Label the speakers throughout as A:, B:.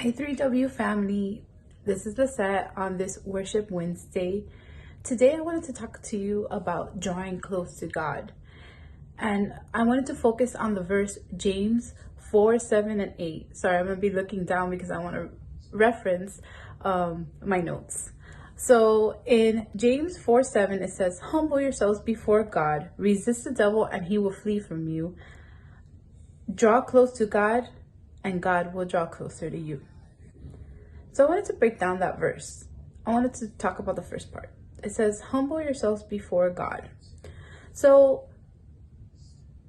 A: Hi 3W family, this is Lissette on this Worship Wednesday. Today I wanted to talk to you about drawing close to God. And I wanted to focus on the verse James 4, 7, and 8. Sorry, I'm going to be looking down because I want to reference my notes. So in James 4, 7, it says, "Humble yourselves before God, resist the devil and he will flee from you. Draw close to God and God will draw closer to you." So I wanted to break down that verse. I wanted to talk about the first part. It says, "Humble yourselves before God." So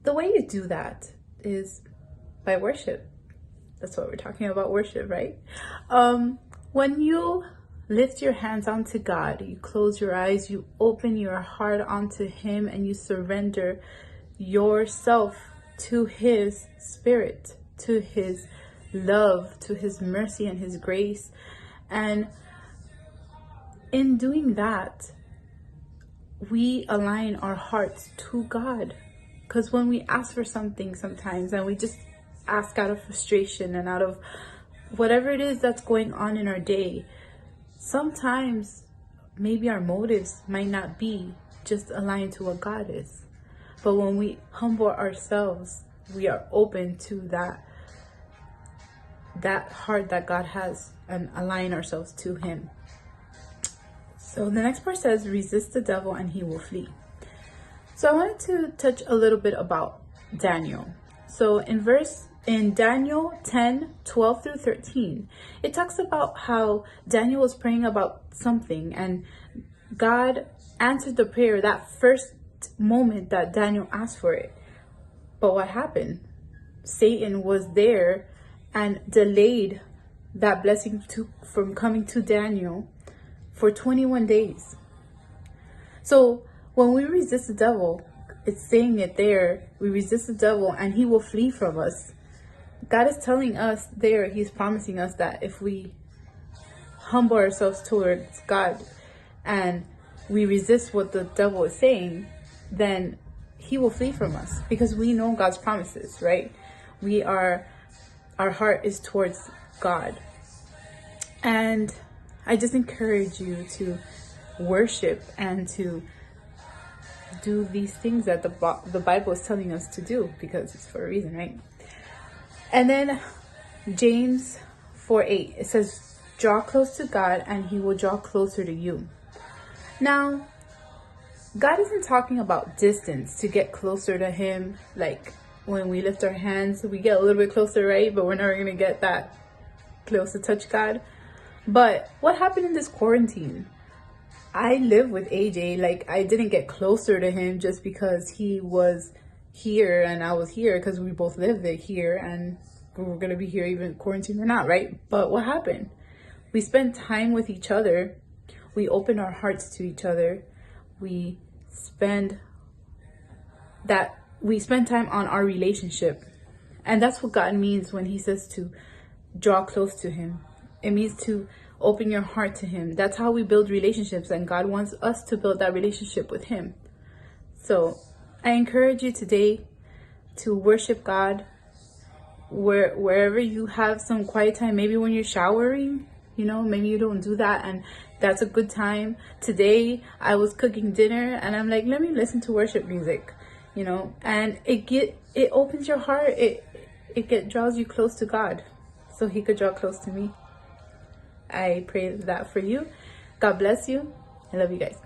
A: the way you do that is by worship. That's what we're talking about, worship, right? When you lift your hands onto God, you close your eyes, you open your heart onto Him, and you surrender yourself to His Spirit, to His love, to His mercy and His grace. And in doing that, we align our hearts to God. Because when we ask for something sometimes, and we just ask out of frustration and out of whatever it is that's going on in our day, sometimes maybe our motives might not be just aligned to what God is. But when we humble ourselves, we are open to that heart that God has and align ourselves to Him. So the next part says, "Resist the devil and he will flee." So I wanted to touch a little bit about Daniel. So in Daniel 10, 12 through 13, it talks about how Daniel was praying about something and God answered the prayer that first moment that Daniel asked for it. But what happened? Satan was there and delayed that blessing from coming to Daniel for 21 days. So when we resist the devil, it's saying it there, we resist the devil and he will flee from us. God is telling us there, He's promising us that if we humble ourselves towards God and we resist what the devil is saying, then he will flee from us, because we know God's promises, right? Our heart is towards God. And I just encourage you to worship and to do these things that the Bible is telling us to do, because it's for a reason, right? And then James 4:8, it says, "Draw close to God and He will draw closer to you." Now, God isn't talking about distance to get closer to Him. Like when we lift our hands, we get a little bit closer, right? But we're never going to get that close to touch God. But what happened in this quarantine? I live with AJ. Like, I didn't get closer to him just because he was here and I was here, because we both live here and we were going to be here even quarantine or not, right? But what happened? We spent time with each other. We opened our hearts to each other. We spend time on our relationship. And that's what God means when He says to draw close to Him. It means to open your heart to Him. That's how we build relationships, and God wants us to build that relationship with Him. So I encourage you today to worship God wherever you have some quiet time. Maybe when you're showering, maybe you don't do that, and that's a good time. Today I was cooking dinner and I'm like, let me listen to worship music, and it opens your heart. It draws you close to God so He could draw close to me. I pray that for you. God bless you. I love you guys.